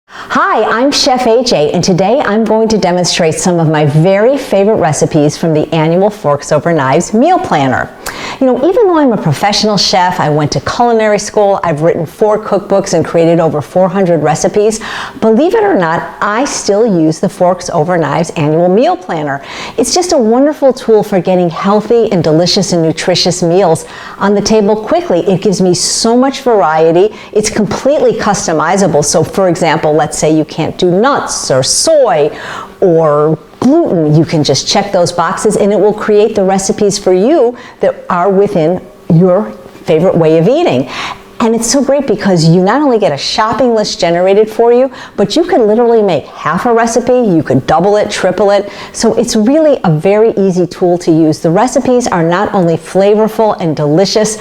Hi, I'm Chef AJ, and today I'm going to demonstrate some of my very favorite recipes from the annual Forks Over Knives meal planner. You know, even though I'm a professional chef, I went to culinary school, I've written 4 cookbooks and created over 400 recipes, believe it or not, I still use the Forks Over Knives annual meal planner. It's just a wonderful tool for getting healthy and delicious and nutritious meals on the table quickly. It gives me so much variety. It's completely customizable. So for example, let's say you can't do nuts or soy or gluten, you can just check those boxes and it will create the recipes for you that are within your favorite way of eating. And it's so great because you not only get a shopping list generated for you, but you can literally make half a recipe, you could double it, triple it. So it's really a very easy tool to use. The recipes are not only flavorful and delicious,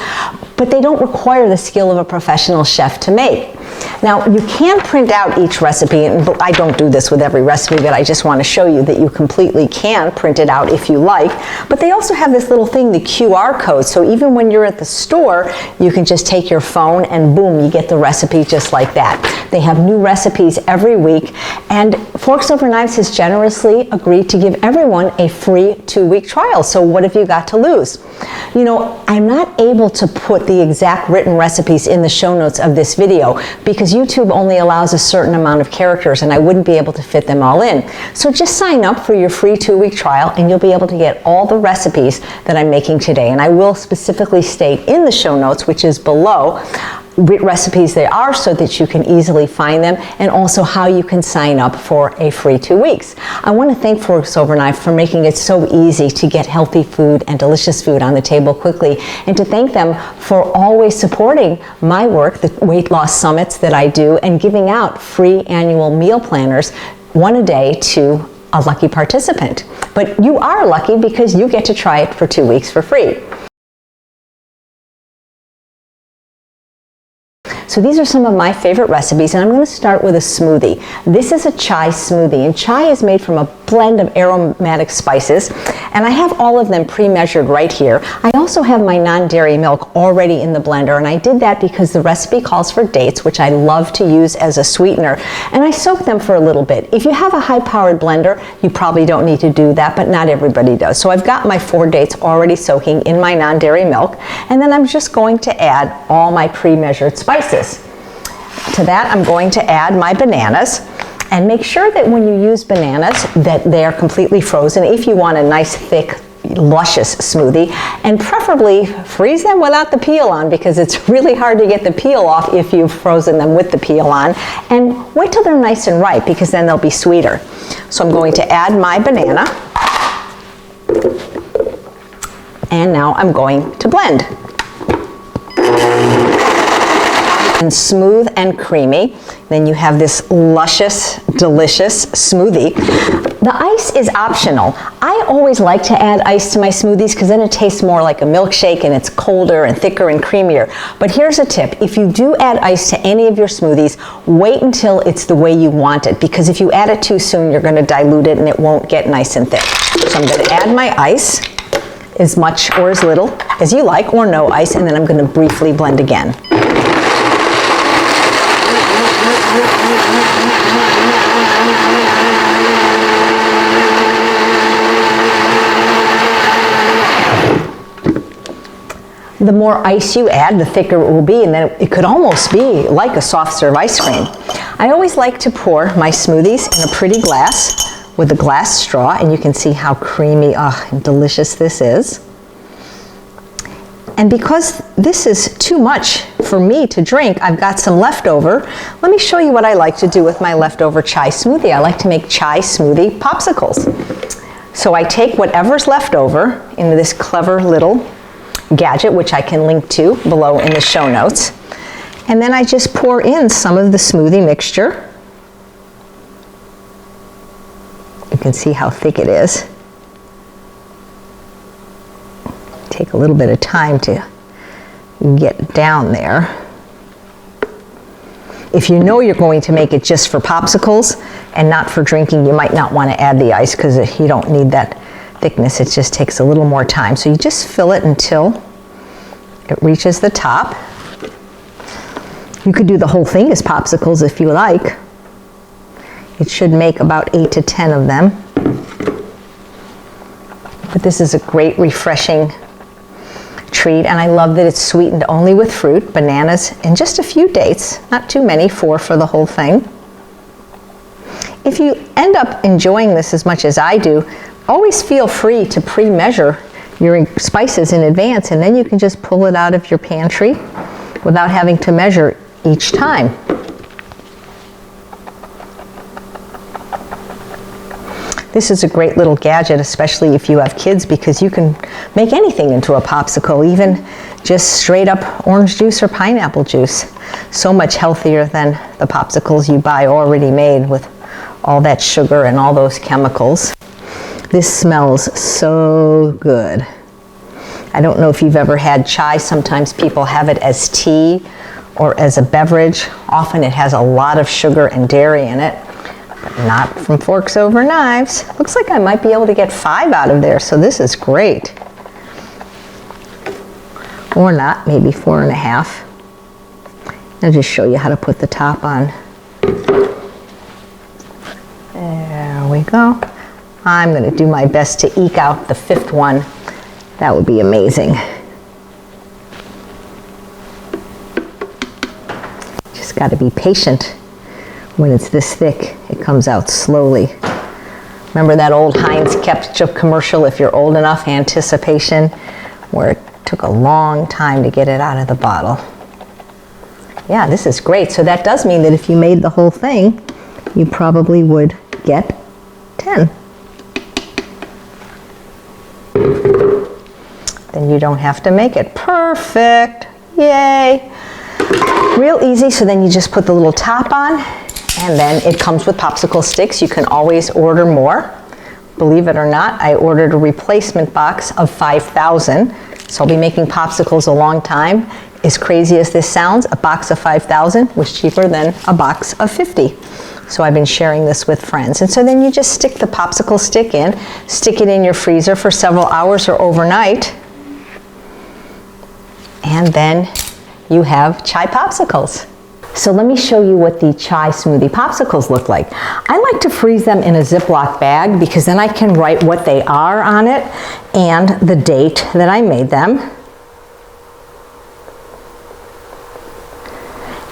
but they don't require the skill of a professional chef to make. Now, you can print out each recipe, and I don't do this with every recipe, but I just want to show you that you completely can print it out if you like. But they also have this little thing, the QR code, so even when you're at the store, you can just take your phone and boom, you get the recipe just like that. They have new recipes every week, and Forks Over Knives has generously agreed to give everyone a free 2-week trial. So what have you got to lose? You know, I'm not able to put the exact written recipes in the show notes of this video because YouTube only allows a certain amount of characters and I wouldn't be able to fit them all in. So just sign up for your free 2-week trial and you'll be able to get all the recipes that I'm making today. And I will specifically state in the show notes, which is below, what recipes they are so that you can easily find them, and also how you can sign up for a free 2 weeks. I want to thank Forks Over Knives for making it so easy to get healthy food and delicious food on the table quickly, and to thank them for always supporting my work, the weight loss summits that I do, and giving out free annual meal planners, one a day to a lucky participant. But you are lucky because you get to try it for 2 weeks for free. So these are some of my favorite recipes, and I'm going to start with a smoothie. This is a chai smoothie, and chai is made from a blend of aromatic spices, and I have all of them pre-measured right here. I also have my non-dairy milk already in the blender, and I did that because the recipe calls for dates, which I love to use as a sweetener, and I soak them for a little bit. If you have a high-powered blender, you probably don't need to do that, but not everybody does. So I've got my 4 dates already soaking in my non-dairy milk, and then I'm just going to add all my pre-measured spices. To that, I'm going to add my bananas, and make sure that when you use bananas that they are completely frozen if you want a nice, thick, luscious smoothie, and preferably freeze them without the peel on because it's really hard to get the peel off if you've frozen them with the peel on, and wait till they're nice and ripe because then they'll be sweeter. So I'm going to add my banana, and now I'm going to blend. And smooth and creamy. Then you have this luscious, delicious smoothie. The ice is optional. I always like to add ice to my smoothies because then it tastes more like a milkshake and it's colder and thicker and creamier. But here's a tip. If you do add ice to any of your smoothies, wait until it's the way you want it, because if you add it too soon, you're going to dilute it and it won't get nice and thick. So I'm going to add my ice, as much or as little as you like, or no ice, and then I'm going to briefly blend again. The more ice you add, the thicker it will be, and then it could almost be like a soft serve ice cream. I always like to pour my smoothies in a pretty glass with a glass straw, and you can see how creamy and delicious this is. And because this is too much for me to drink, I've got some leftover. Let me show you what I like to do with my leftover chai smoothie. I like to make chai smoothie popsicles. So I take whatever's left over into this clever little gadget, which I can link to below in the show notes. And then I just pour in some of the smoothie mixture. You can see how thick it is. Take a little bit of time to get down there. If you know you're going to make it just for popsicles and not for drinking, you might not want to add the ice because you don't need that thickness. It just takes a little more time. So you just fill it until it reaches the top. You could do the whole thing as popsicles if you like. It should make about 8 to 10 of them. But this is a great refreshing treat, and I love that it's sweetened only with fruit, bananas, and just a few dates, not too many, 4 for the whole thing. If you end up enjoying this as much as I do, always feel free to pre-measure your spices in advance, and then you can just pull it out of your pantry without having to measure each time. This is a great little gadget, especially if you have kids, because you can make anything into a popsicle, even just straight up orange juice or pineapple juice. So much healthier than the popsicles you buy already made with all that sugar and all those chemicals. This smells so good. I don't know if you've ever had chai. Sometimes people have it as tea or as a beverage. Often it has a lot of sugar and dairy in it. Not from Forks Over Knives. Looks like I might be able to get 5 out of there, so this is great. Or not, maybe 4.5. I'll just show you how to put the top on. There we go. I'm going to do my best to eke out the 5th one. That would be amazing. Just got to be patient. When it's this thick, it comes out slowly. Remember that old Heinz ketchup commercial, if you're old enough, Anticipation, where it took a long time to get it out of the bottle. Yeah, this is great. So that does mean that if you made the whole thing, you probably would get 10. Then you don't have to make it. Perfect. Yay. Real easy. So then you just put the little top on, and then it comes with popsicle sticks. You can always order more. Believe it or not, I ordered a replacement box of 5,000. So I'll be making popsicles a long time. As crazy as this sounds, a box of 5,000 was cheaper than a box of 50. So I've been sharing this with friends. And so then you just stick the popsicle stick in, stick it in your freezer for several hours or overnight, and then you have chai popsicles. So let me show you what the chai smoothie popsicles look like. I like to freeze them in a Ziploc bag because then I can write what they are on it and the date that I made them.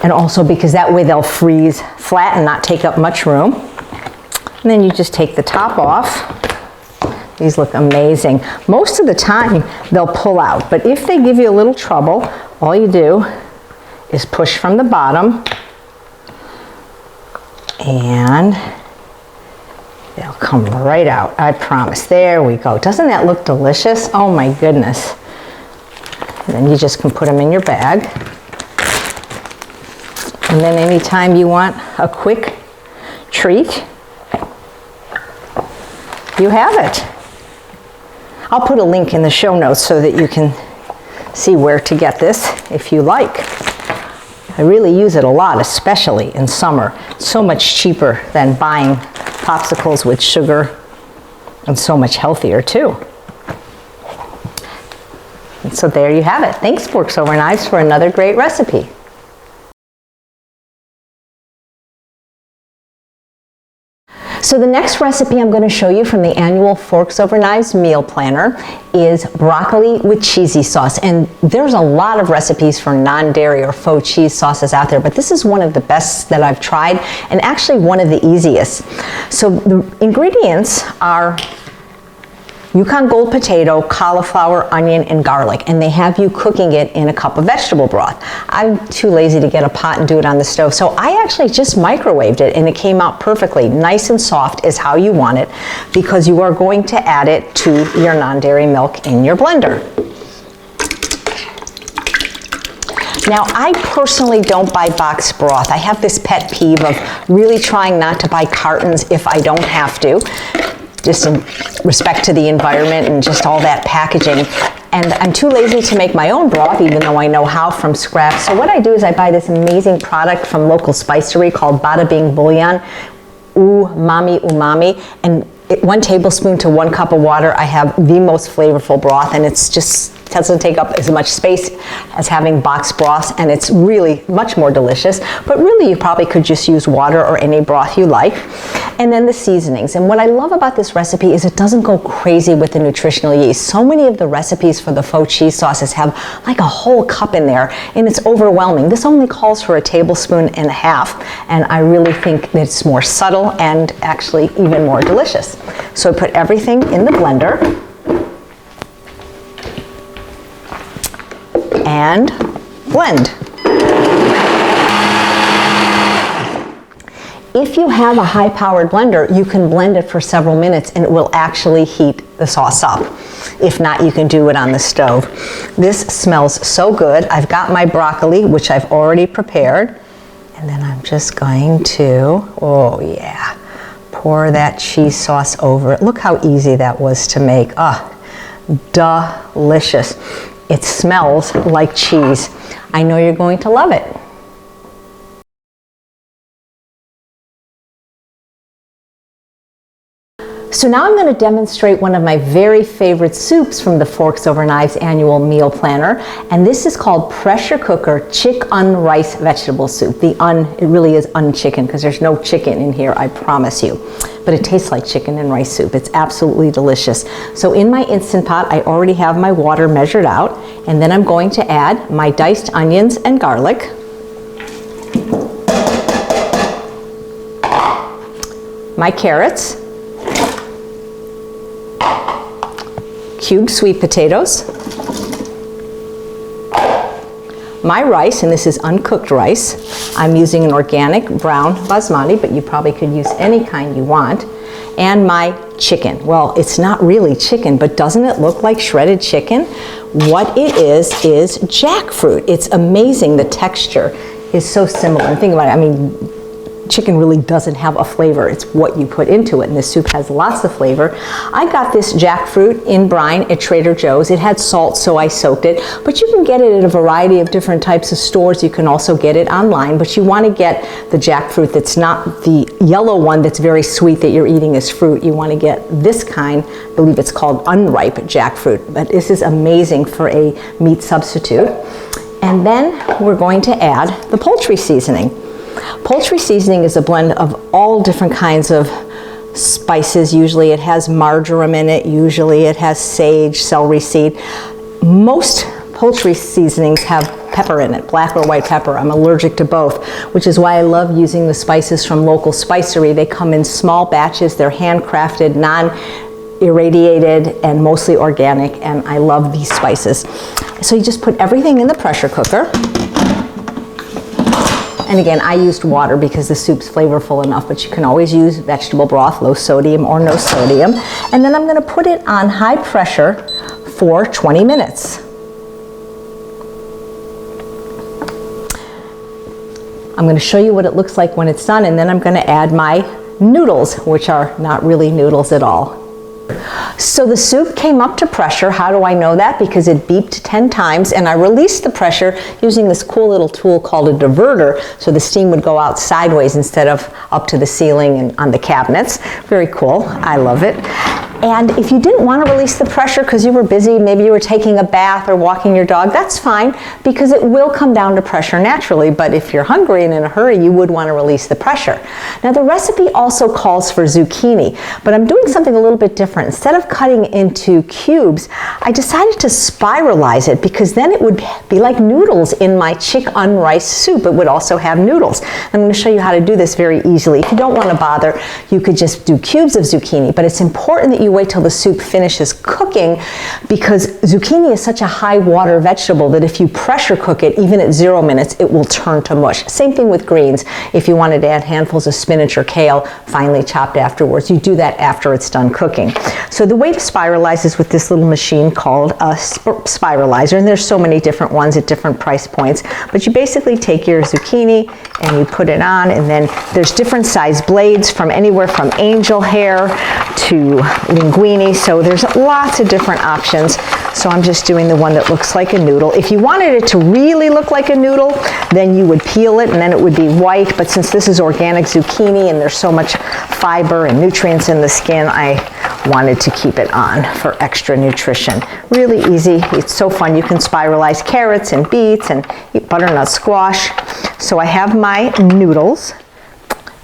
And also because that way they'll freeze flat and not take up much room. And then you just take the top off. These look amazing. Most of the time they'll pull out, but if they give you a little trouble, all you do is push from the bottom and they'll come right out, I promise. There we go. Doesn't that look delicious? Oh my goodness. And then you just can put them in your bag. And then anytime you want a quick treat, you have it. I'll put a link in the show notes so that you can see where to get this if you like. I really use it a lot, especially in summer. It's so much cheaper than buying popsicles with sugar, and so much healthier too. And so there you have it. Thanks, Forks Over Knives, for another great recipe. So the next recipe I'm going to show you from the annual Forks Over Knives meal planner is broccoli with cheesy sauce. And there's a lot of recipes for non-dairy or faux cheese sauces out there, but this is one of the best that I've tried and actually one of the easiest. So the ingredients are Yukon Gold potato, cauliflower, onion, and garlic, and they have you cooking it in a cup of vegetable broth. I'm too lazy to get a pot and do it on the stove, so I actually just microwaved it and it came out perfectly. Nice and soft is how you want it, because you are going to add it to your non-dairy milk in your blender. Now, I personally don't buy boxed broth. I have this pet peeve of really trying not to buy cartons if I don't have to, just in respect to the environment and just all that packaging. And I'm too lazy to make my own broth, even though I know how from scratch. So what I do is I buy this amazing product from local spicery called Bada Bing Bouillon, umami, and 1 tablespoon to 1 cup of water, I have the most flavorful broth, and it's just doesn't take up as much space as having boxed broths, and it's really much more delicious. But really, you probably could just use water or any broth you like. And then the seasonings. And what I love about this recipe is it doesn't go crazy with the nutritional yeast. So many of the recipes for the faux cheese sauces have like a whole cup in there, and it's overwhelming. This only calls for a tablespoon and a half, and I really think that it's more subtle and actually even more delicious. So I put everything in the blender and blend. If you have a high-powered blender, you can blend it for several minutes and it will actually heat the sauce up. If not, you can do it on the stove. This smells so good. I've got my broccoli, which I've already prepared, and then I'm just going to, oh yeah, pour that cheese sauce over it. Look how easy that was to make. Ah, delicious. It smells like cheese. I know you're going to love it. So now I'm going to demonstrate one of my very favorite soups from the Forks Over Knives annual meal planner, and this is called pressure cooker chicken rice vegetable soup. It really is unchicken because there's no chicken in here, I promise you. But it tastes like chicken and rice soup. It's absolutely delicious. So in my Instant Pot, I already have my water measured out, and then I'm going to add my diced onions and garlic, my carrots, cubed sweet potatoes, my rice, and this is uncooked rice. I'm using an organic brown basmati, but you probably could use any kind you want, and my chicken. Well, it's not really chicken, but doesn't it look like shredded chicken? What it is jackfruit. It's amazing. The texture is so similar. And think about it, I mean, chicken really doesn't have a flavor. It's what you put into it, and this soup has lots of flavor. I got this jackfruit in brine at Trader Joe's. It had salt, so I soaked it, but you can get it at a variety of different types of stores. You can also get it online, but you want to get the jackfruit that's not the yellow one that's very sweet that you're eating as fruit. You want to get this kind, I believe it's called unripe jackfruit, but this is amazing for a meat substitute. And then we're going to add the poultry seasoning. Poultry seasoning is a blend of all different kinds of spices. Usually it has marjoram in it. Usually it has sage, celery seed. Most poultry seasonings have pepper in it, black or white pepper. I'm allergic to both, which is why I love using the spices from local spicery. They come in small batches. They're handcrafted, non-irradiated, and mostly organic, and I love these spices. So you just put everything in the pressure cooker. And again, I used water because the soup's flavorful enough, but you can always use vegetable broth, low sodium or no sodium. And then I'm going to put it on high pressure for 20 minutes. I'm going to show you what it looks like when it's done, and then I'm going to add my noodles, which are not really noodles at all. So the soup came up to pressure. How do I know that? Because it beeped 10 times, and I released the pressure using this cool little tool called a diverter, so the steam would go out sideways instead of up to the ceiling and on the cabinets. Very cool. I love it. And if you didn't want to release the pressure because you were busy, maybe you were taking a bath or walking your dog, that's fine, because it will come down to pressure naturally. But if you're hungry and in a hurry, you would want to release the pressure. Now the recipe also calls for zucchini, but I'm doing something a little bit different. Instead of cutting into cubes, I decided to spiralize it, because then it would be like noodles in my chicken rice soup. It would also have noodles. I'm going to show you how to do this very easily. If you don't want to bother, you could just do cubes of zucchini, but it's important that you wait till the soup finishes cooking, because zucchini is such a high water vegetable that if you pressure cook it, even at 0 minutes, it will turn to mush. Same thing with greens. If you wanted to add handfuls of spinach or kale finely chopped afterwards, you do that after it's done cooking. So the way to spiralize is with this little machine called a spiralizer, and there's so many different ones at different price points, but you basically take your zucchini and you put it on, and then there's different size blades from anywhere from angel hair to linguine, so there's lots of different options. So I'm just doing the one that looks like a noodle. If you wanted it to really look like a noodle, then you would peel it and then it would be white, but since this is organic zucchini and there's so much fiber and nutrients in the skin, I wanted to keep it on for extra nutrition. Really easy. It's so fun. You can spiralize carrots and beets and eat butternut squash. So I have my noodles.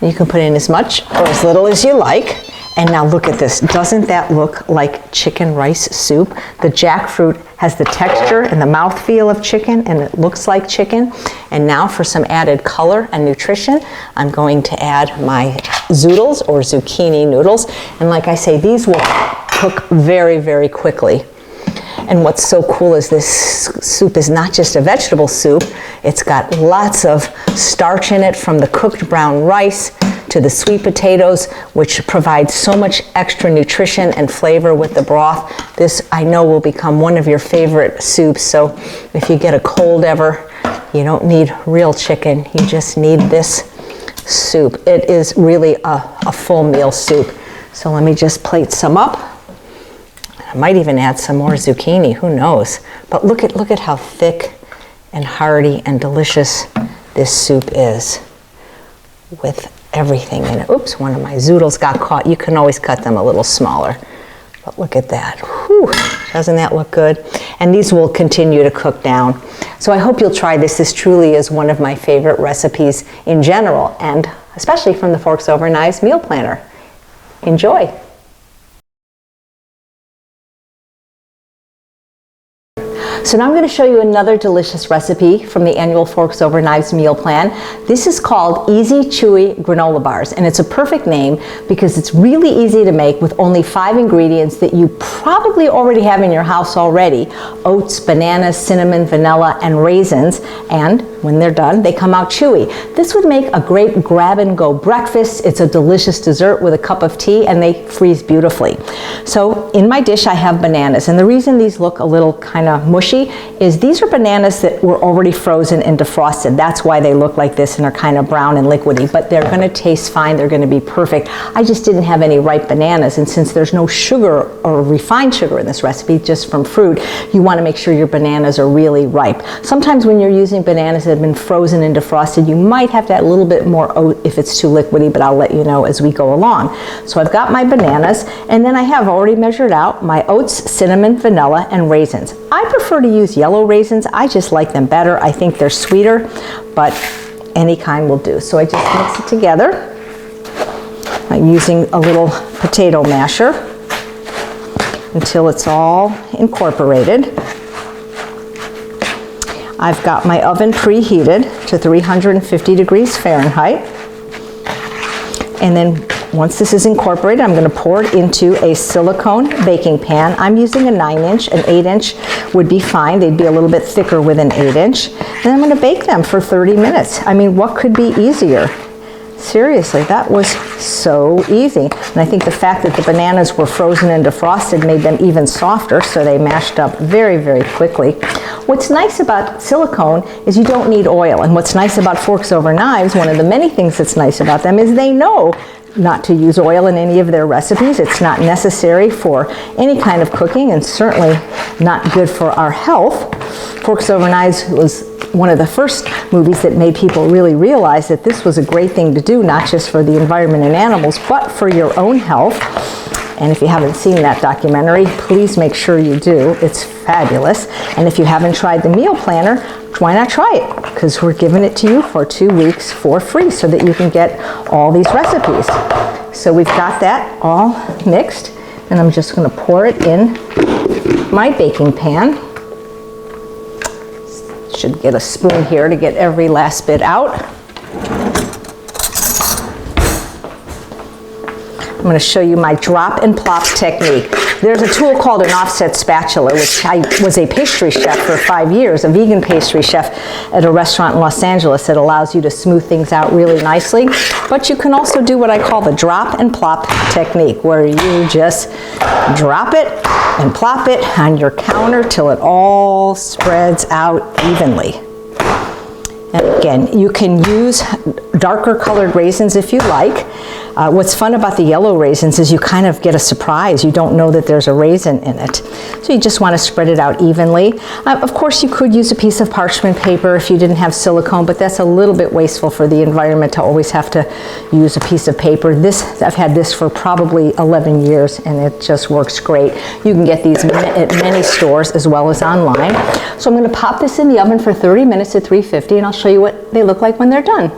You can put in as much or as little as you like. And now look at this. Doesn't that look like chicken rice soup? The jackfruit has the texture and the mouthfeel of chicken, and it looks like chicken. And now for some added color and nutrition, I'm going to add my zoodles or zucchini noodles. And like I say, these will cook very, very quickly. And what's so cool is this soup is not just a vegetable soup. It's got lots of starch in it from the cooked brown rice to the sweet potatoes, which provide so much extra nutrition and flavor with the broth. This, I know, will become one of your favorite soups. So if you get a cold ever, you don't need real chicken. You just need this soup. It is really a full meal soup. So let me just plate some up. I might even add some more zucchini, who knows? But look at how thick and hearty and delicious this soup is with everything in it. Oops, one of my zoodles got caught. You can always cut them a little smaller. But look at that. Whew, doesn't that look good? And these will continue to cook down. So I hope you'll try this. This truly is one of my favorite recipes in general, and especially from the Forks Over Knives meal planner. Enjoy. So now I'm going to show you another delicious recipe from the annual Forks Over Knives meal plan. This is called Easy Chewy Granola Bars, and it's a perfect name because it's really easy to make with only 5 ingredients that you probably already have in your house already: oats, bananas, cinnamon, vanilla, and raisins. And when they're done, they come out chewy. This would make a great grab-and-go breakfast. It's a delicious dessert with a cup of tea, and they freeze beautifully. So in my dish, I have bananas, and the reason these look a little kind of mushy is these are bananas that were already frozen and defrosted. That's why they look like this and are kind of brown and liquidy, but they're going to taste fine. They're going to be perfect. I just didn't have any ripe bananas, and since there's no sugar or refined sugar in this recipe, just from fruit, you want to make sure your bananas are really ripe. Sometimes when you're using bananas that have been frozen and defrosted, you might have to add a little bit more oat if it's too liquidy, but I'll let you know as we go along. So I've got my bananas, and then I have already measured out my oats, cinnamon, vanilla, and raisins. I prefer to use yellow raisins. I just like them better. I think they're sweeter, but any kind will do. So I just mix it together. I'm using a little potato masher until it's all incorporated. I've got my oven preheated to 350 degrees Fahrenheit. And then once this is incorporated, I'm going to pour it into a silicone baking pan. I'm using a 9-inch. An 8-inch would be fine. They'd be a little bit thicker with an 8-inch. Then I'm going to bake them for 30 minutes. I mean, what could be easier? Seriously, that was so easy. And I think the fact that the bananas were frozen and defrosted made them even softer, so they mashed up very, very quickly. What's nice about silicone is you don't need oil. And what's nice about Forks Over Knives, one of the many things that's nice about them, is they know not to use oil in any of their recipes. It's not necessary for any kind of cooking, and certainly not good for our health. Forks Over Knives was one of the first movies that made people really realize that this was a great thing to do, not just for the environment and animals, but for your own health. And if you haven't seen that documentary, please make sure you do. It's fabulous. And if you haven't tried the meal planner, why not try it? Because we're giving it to you for 2 weeks for free so that you can get all these recipes. So we've got that all mixed, and I'm just going to pour it in my baking pan. Should get a spoon here to get every last bit out. I'm going to show you my drop and plop technique. There's a tool called an offset spatula, which I was a pastry chef for 5 years, a vegan pastry chef at a restaurant in Los Angeles that allows you to smooth things out really nicely. But you can also do what I call the drop and plop technique, where you just drop it and plop it on your counter till it all spreads out evenly. And again, you can use darker colored raisins if you like. What's fun about the yellow raisins is you kind of get a surprise. You don't know that there's a raisin in it. So you just want to spread it out evenly. Of course, you could use a piece of parchment paper if you didn't have silicone, but that's a little bit wasteful for the environment to always have to use a piece of paper. I've had this for probably 11 years and it just works great. You can get these at many stores as well as online. So I'm going to pop this in the oven for 30 minutes at 350 and I'll show you what they look like when they're done.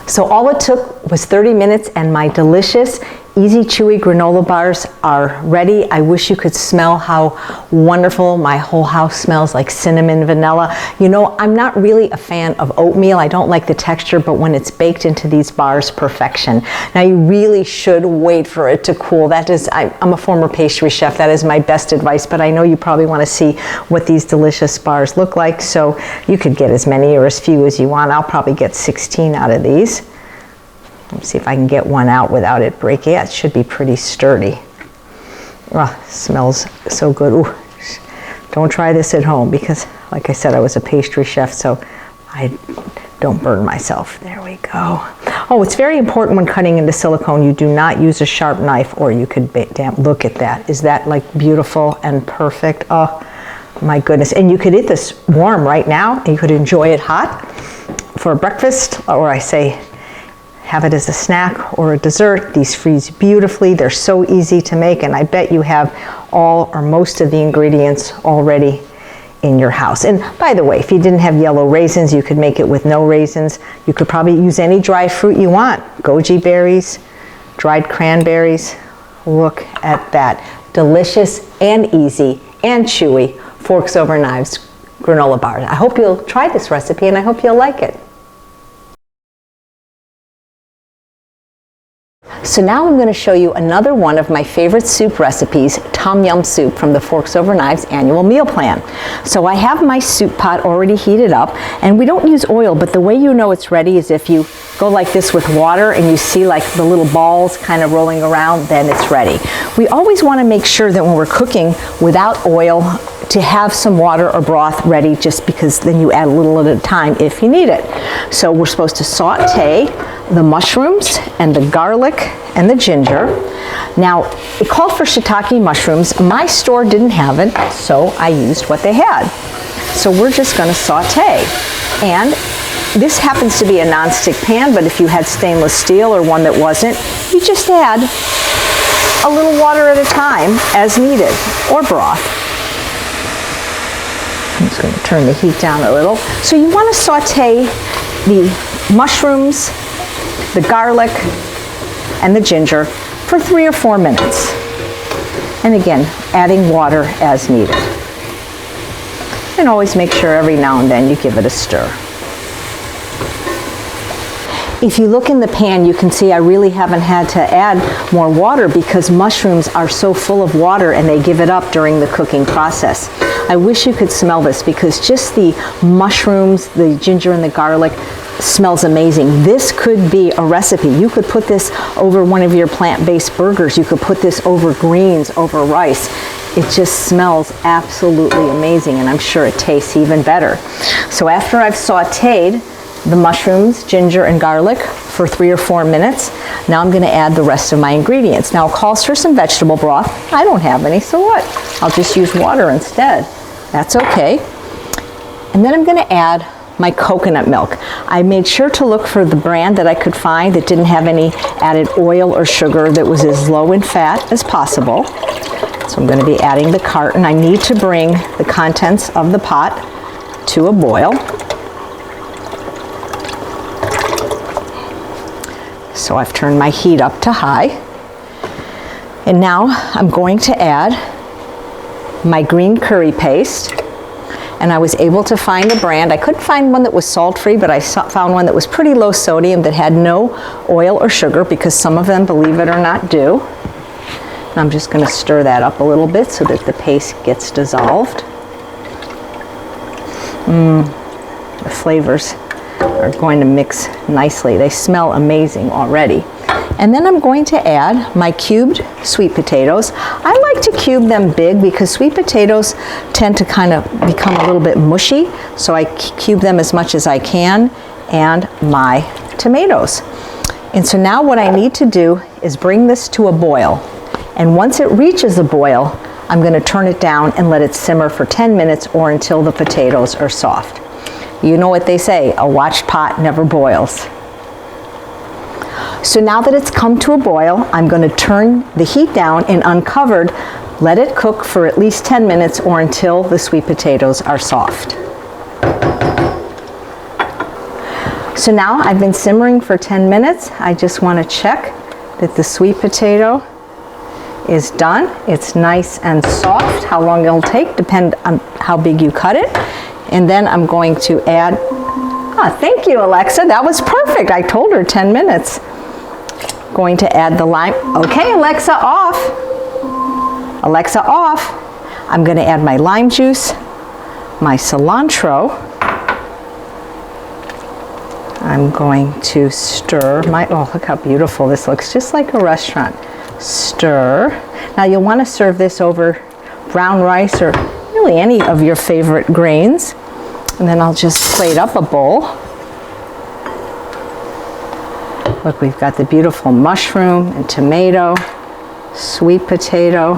So all it took was 30 minutes and my delicious, easy chewy granola bars are ready. I wish you could smell how wonderful my whole house smells, like cinnamon, vanilla. You know, I'm not really a fan of oatmeal. I don't like the texture, but when it's baked into these bars, perfection. Now you really should wait for it to cool. I'm a former pastry chef. That is my best advice, but I know you probably want to see what these delicious bars look like. So you could get as many or as few as you want. I'll probably get 16 out of these. Let's see if I can get one out without it breaking. Yeah, it should be pretty sturdy. Oh, smells so good. Ooh, don't try this at home because, like I said, I was a pastry chef, so I don't burn myself. There we go. Oh, it's very important when cutting into silicone, you do not use a sharp knife or you could look at that. Is that like beautiful and perfect? Oh, my goodness. And you could eat this warm right now and you could enjoy it hot for breakfast, or I say, have it as a snack or a dessert. These freeze beautifully. They're so easy to make, and I bet you have all or most of the ingredients already in your house. And by the way, if you didn't have yellow raisins, you could make it with no raisins. You could probably use any dry fruit you want. Goji berries, dried cranberries. Look at that. Delicious and easy and chewy forks over knives granola bars. I hope you'll try this recipe and I hope you'll like it. So now I'm going to show you another one of my favorite soup recipes, Tom Yum soup from the Forks Over Knives annual meal plan. So I have my soup pot already heated up, and we don't use oil, but the way you know it's ready is if you go like this with water and you see like the little balls kind of rolling around, then it's ready. We always want to make sure that when we're cooking without oil to have some water or broth ready, just because then you add a little at a time if you need it. So we're supposed to saute the mushrooms and the garlic and the ginger. Now, it called for shiitake mushrooms. My store didn't have it, so I used what they had. So we're just going to saute. And this happens to be a non-stick pan, but if you had stainless steel or one that wasn't, you just add a little water at a time as needed, or broth. I'm just going to turn the heat down a little. So you want to saute the mushrooms, the garlic, and the ginger for 3 or 4 minutes. And again, adding water as needed. And always make sure every now and then you give it a stir. If you look in the pan, you can see I really haven't had to add more water because mushrooms are so full of water and they give it up during the cooking process. I wish you could smell this because just the mushrooms, the ginger and the garlic smells amazing. This could be a recipe. You could put this over one of your plant-based burgers. You could put this over greens, over rice. It just smells absolutely amazing, and I'm sure it tastes even better. So after I've sauteed the mushrooms, ginger, and garlic for 3 or 4 minutes, now I'm going to add the rest of my ingredients. Now it calls for some vegetable broth. I don't have any, so what? I'll just use water instead. That's okay. And then I'm going to add my coconut milk. I made sure to look for the brand that I could find that didn't have any added oil or sugar, that was as low in fat as possible. So I'm going to be adding the carton. I need to bring the contents of the pot to a boil. So I've turned my heat up to high. And now I'm going to add my green curry paste. And I was able to find a brand. I couldn't find one that was salt-free, but I found one that was pretty low sodium that had no oil or sugar, because some of them, believe it or not, do. And I'm just going to stir that up a little bit so that the paste gets dissolved. The flavors are going to mix nicely. They smell amazing already. And then I'm going to add my cubed sweet potatoes. I like to cube them big because sweet potatoes tend to kind of become a little bit mushy, so I cube them as much as I can, and my tomatoes. And so now what I need to do is bring this to a boil. And once it reaches a boil, I'm going to turn it down and let it simmer for 10 minutes or until the potatoes are soft. You know what they say, a watched pot never boils. So now that it's come to a boil, I'm going to turn the heat down and uncovered, let it cook for at least 10 minutes or until the sweet potatoes are soft. So now I've been simmering for 10 minutes. I just want to check that the sweet potato is done. It's nice and soft. How long it'll take depends on how big you cut it. And then I'm going to add, thank you, Alexa. That was perfect. I told her 10 minutes. Going to add the lime. Okay, Alexa, off. Alexa, off. I'm going to add my lime juice, my cilantro. I'm going to stir my, oh, look how beautiful this looks, just like a restaurant. Stir. Now you'll want to serve this over brown rice or really any of your favorite grains. And then I'll just plate up a bowl. Look, we've got the beautiful mushroom and tomato, sweet potato,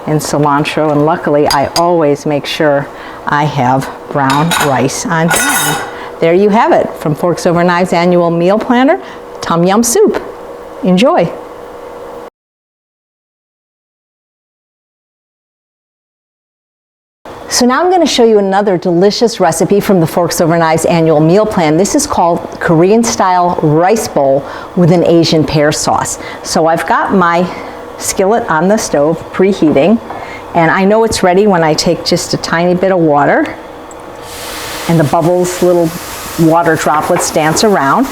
and cilantro. And luckily, I always make sure I have brown rice on hand. There you have it, from Forks Over Knives Annual Meal Planner, Tom Yum Soup. Enjoy. So now I'm going to show you another delicious recipe from the Forks Over Knives Annual Meal Plan. This is called Korean Style Rice Bowl with an Asian pear sauce. So I've got my skillet on the stove preheating, and I know it's ready when I take just a tiny bit of water and the bubbles, little water droplets dance around.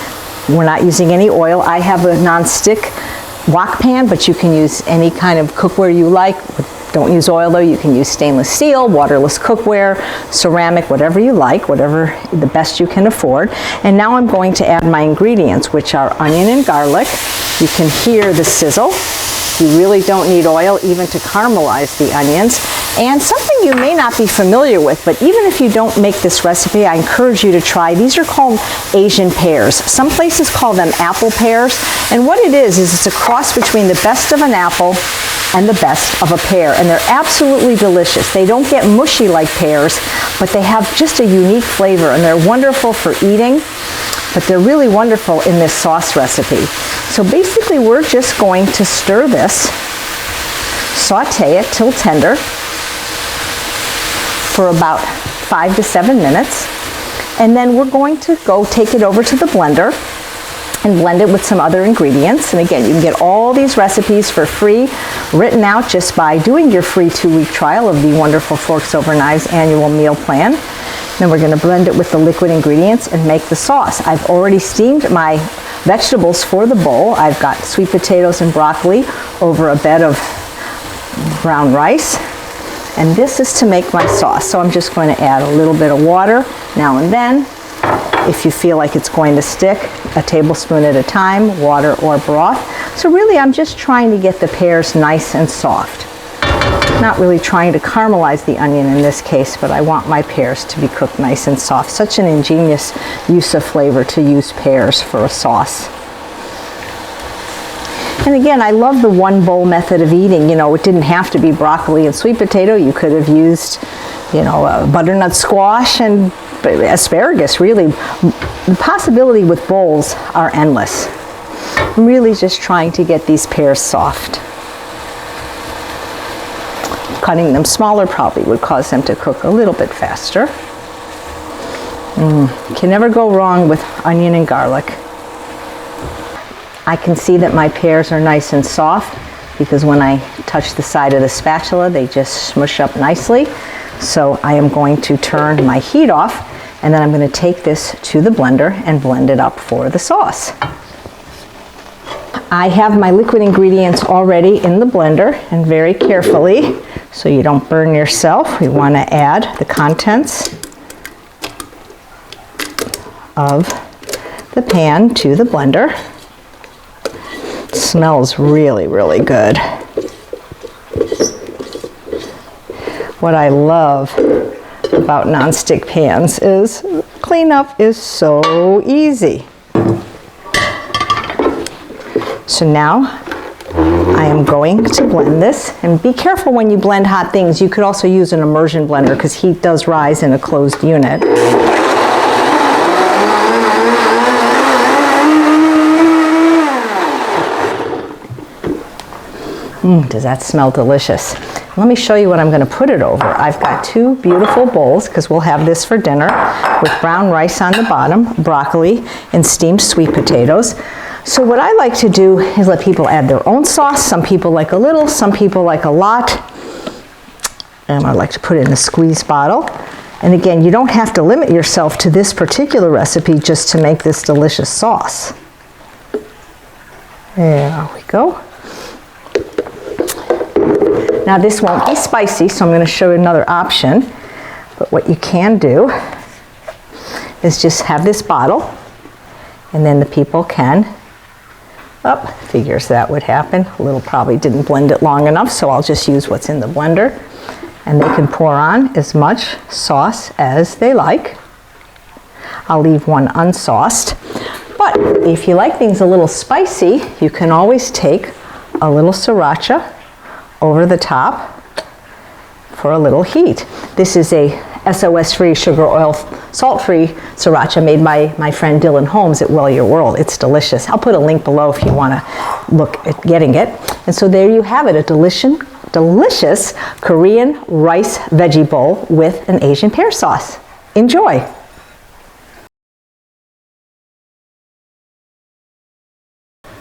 We're not using any oil. I have a non-stick wok pan, but you can use any kind of cookware you like. Don't use oil though. You can use stainless steel, waterless cookware, ceramic, whatever you like, whatever the best you can afford. And now I'm going to add my ingredients, which are onion and garlic. You can hear the sizzle. You really don't need oil even to caramelize the onions. And something you may not be familiar with, but even if you don't make this recipe, I encourage you to try. These are called Asian pears. Some places call them apple pears. And what it is it's a cross between the best of an apple and the best of a pear. And they're absolutely delicious. They don't get mushy like pears, but they have just a unique flavor, and they're wonderful for eating, but they're really wonderful in this sauce recipe. So basically we're just going to stir this, saute it till tender for about 5 to 7 minutes. And then we're going to go take it over to the blender and blend it with some other ingredients. And again, you can get all these recipes for free, written out just by doing your free 2-week trial of the wonderful Forks Over Knives Annual Meal Plan. Then we're going to blend it with the liquid ingredients and make the sauce. I've already steamed my vegetables for the bowl. I've got sweet potatoes and broccoli over a bed of brown rice. And this is to make my sauce. So I'm just going to add a little bit of water now and then. If you feel like it's going to stick, a tablespoon at a time, water or broth. So really I'm just trying to get the pears nice and soft. Not really trying to caramelize the onion in this case, but I want my pears to be cooked nice and soft. Such an ingenious use of flavor to use pears for a sauce. And again, I love the one bowl method of eating. You know, it didn't have to be broccoli and sweet potato. You could have used, you know, butternut squash and asparagus. Really, the possibility with bowls are endless. I'm really just trying to get these pears soft. Cutting them smaller probably would cause them to cook a little bit faster. Can never go wrong with onion and garlic. I can see that my pears are nice and soft because when I touch the side of the spatula, they just smush up nicely. So I am going to turn my heat off, and then I'm going to take this to the blender and blend it up for the sauce. I have my liquid ingredients already in the blender, and very carefully, so you don't burn yourself, we want to add the contents of the pan to the blender. smells really, really good. What I love about nonstick pans is cleanup is so easy. So now I am going to blend this, and be careful when you blend hot things. You could also use an immersion blender because heat does rise in a closed unit. Does that smell delicious? Let me show you what I'm going to put it over. I've got two beautiful bowls, because we'll have this for dinner, with brown rice on the bottom, broccoli, and steamed sweet potatoes. So what I like to do is let people add their own sauce. Some people like a little, some people like a lot. And I like to put it in a squeeze bottle. And again, you don't have to limit yourself to this particular recipe just to make this delicious sauce. There we go. Now this won't be spicy, so I'm going to show you another option. But what you can do is just have this bottle, and then the people can, figures that would happen. A little probably didn't blend it long enough, so I'll just use what's in the blender. And they can pour on as much sauce as they like. I'll leave one unsauced. But if you like things a little spicy, you can always take a little sriracha over the top for a little heat. This is a SOS-free, sugar, oil, salt-free sriracha made by my friend Dylan Holmes at Well Your World. It's delicious. I'll put a link below if you want to look at getting it. And so there you have it, a delicious Korean rice veggie bowl with an Asian pear sauce. Enjoy.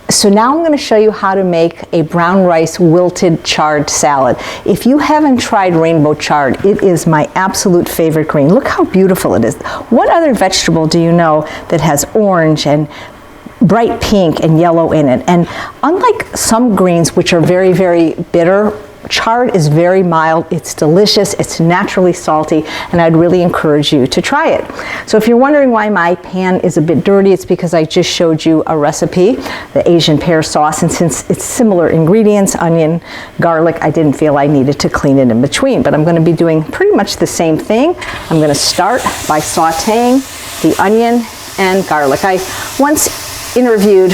So now I'm going to show you how to make a brown rice wilted chard salad. If you haven't tried rainbow chard, it is my absolute favorite green. Look how beautiful it is. What other vegetable do you know that has orange and bright pink and yellow in it? And unlike some greens, which are very, very bitter, chard is very mild, it's delicious, it's naturally salty, and I'd really encourage you to try it. So if you're wondering why my pan is a bit dirty, it's because I just showed you a recipe, the Asian pear sauce, and since it's similar ingredients, onion, garlic, I didn't feel I needed to clean it in between, but I'm going to be doing pretty much the same thing. I'm going to start by sauteing the onion and garlic. I once interviewed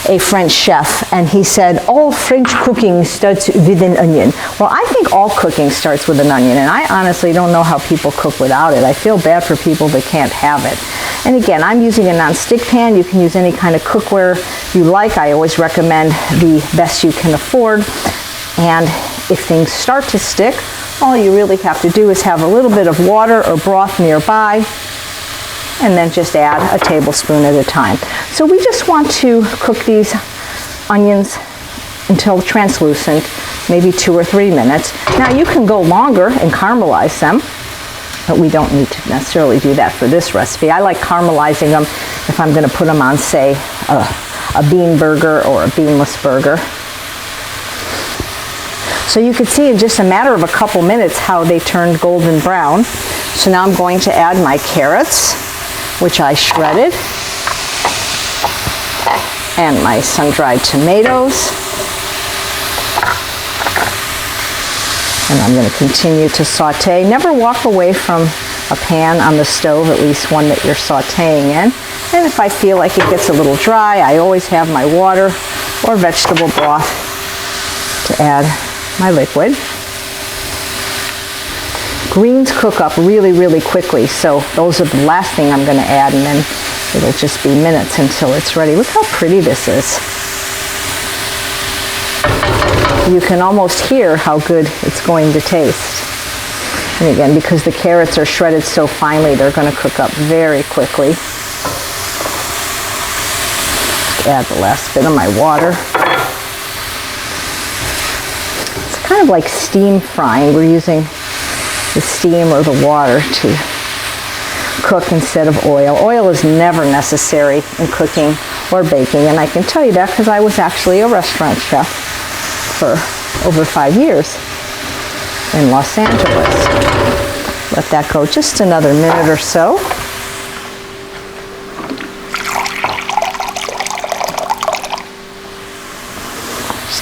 a French chef, and he said all French cooking starts with an onion. Well, I think all cooking starts with an onion, and I honestly don't know how people cook without it. I feel bad for people that can't have it. And again, I'm using a non-stick pan. You can use any kind of cookware you like. I always recommend the best you can afford. And if things start to stick, all you really have to do is have a little bit of water or broth nearby, and then just add a tablespoon at a time. So we just want to cook these onions until translucent, maybe 2 or 3 minutes. Now you can go longer and caramelize them, but we don't need to necessarily do that for this recipe. I like caramelizing them if I'm going to put them on, say, a bean burger or a beanless burger. So you can see in just a matter of a couple minutes how they turned golden brown. So now I'm going to add my carrots, which I shredded, and my sun-dried tomatoes. And I'm going to continue to saute. Never walk away from a pan on the stove, at least one that you're sauteing in. And if I feel like it gets a little dry, I always have my water or vegetable broth to add my liquid. Greens cook up really, really quickly, so those are the last thing I'm going to add, and then it'll just be minutes until it's ready. Look how pretty this is. You can almost hear how good it's going to taste. And again, because the carrots are shredded so finely, they're going to cook up very quickly. Add the last bit of my water. It's kind of like steam frying. We're using the steam or the water to cook instead of oil. Oil is never necessary in cooking or baking, and I can tell you that because I was actually a restaurant chef for over 5 years in Los Angeles. Let that go just another minute or so.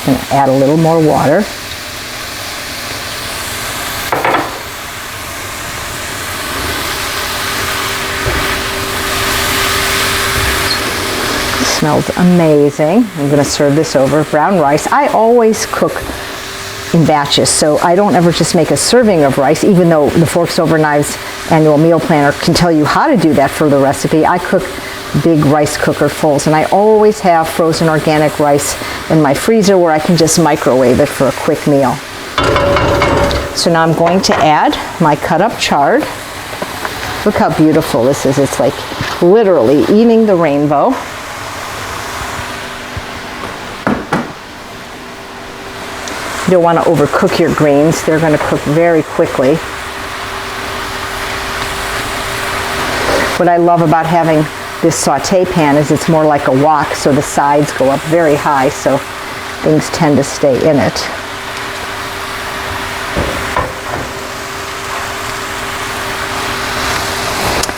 just going to add a little more water. Smells amazing. I'm going to serve this over brown rice. I always cook in batches, so I don't ever just make a serving of rice, even though the Forks Over Knives annual meal planner can tell you how to do that for the recipe. I cook big rice cooker fulls, and I always have frozen organic rice in my freezer where I can just microwave it for a quick meal. So now I'm going to add my cut up chard. Look how beautiful this is. It's like literally eating the rainbow. You don't want to overcook your greens. They're going to cook very quickly. What I love about having this saute pan is it's more like a wok, so the sides go up very high, so things tend to stay in it.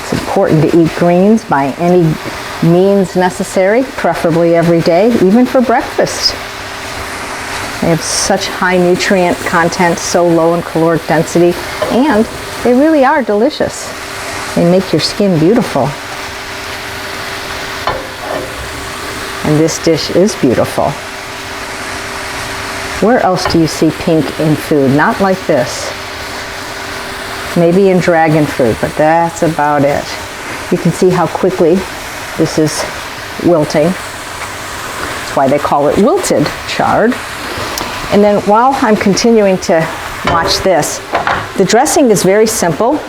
It's important to eat greens by any means necessary, preferably every day, even for breakfast. They have such high nutrient content, so low in caloric density, and they really are delicious. They make your skin beautiful. And this dish is beautiful. Where else do you see pink in food? Not like this. Maybe in dragon fruit, but that's about it. You can see how quickly this is wilting. That's why they call it wilted chard. And then while I'm continuing to watch this, the dressing is very simple.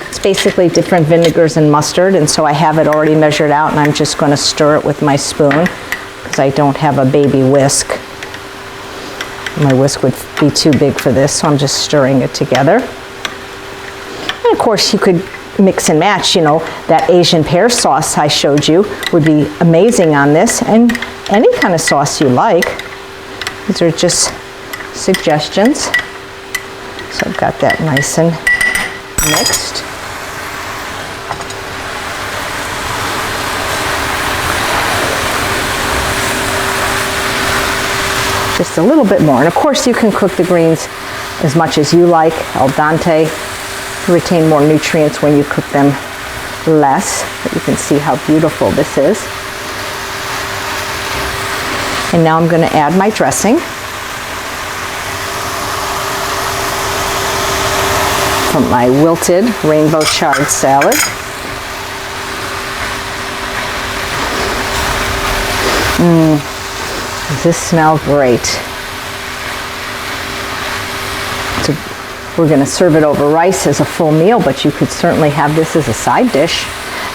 It's basically different vinegars and mustard, and so I have it already measured out, and I'm just going to stir it with my spoon because I don't have a baby whisk. My whisk would be too big for this, so I'm just stirring it together. And of course you could mix and match, you know, that Asian pear sauce I showed you would be amazing on this, and any kind of sauce you like. These are just suggestions. So I've got that nice and mixed. Just a little bit more. And of course you can cook the greens as much as you like, al dente. You retain more nutrients when you cook them less. But you can see how beautiful this is. And now I'm going to add my dressing from my wilted rainbow chard salad. Does this smell great? So we're going to serve it over rice as a full meal, but you could certainly have this as a side dish.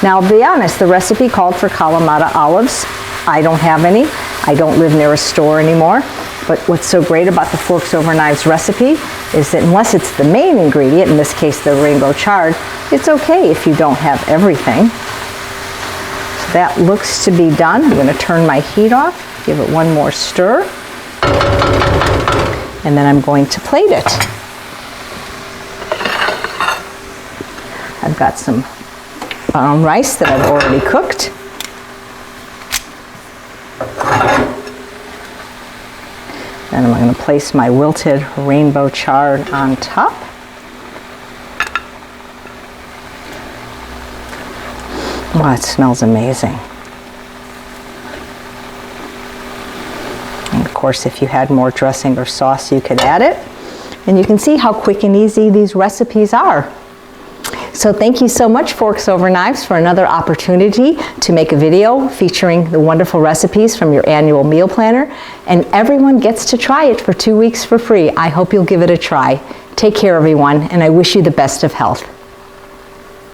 Now, I'll be honest, the recipe called for Kalamata olives. I don't have any. I don't live near a store anymore. But what's so great about the Forks Over Knives recipe is that unless it's the main ingredient, in this case the rainbow chard, it's okay if you don't have everything. So that looks to be done. I'm going to turn my heat off, give it one more stir, and then I'm going to plate it. I've got some brown rice that I've already cooked. And I'm going to place my wilted rainbow chard on top. Wow, it smells amazing. And of course, if you had more dressing or sauce, you could add it. And you can see how quick and easy these recipes are. So thank you so much, Forks Over Knives, for another opportunity to make a video featuring the wonderful recipes from your annual meal planner. And everyone gets to try it for 2 weeks for free. I hope you'll give it a try. Take care, everyone, and I wish you the best of health.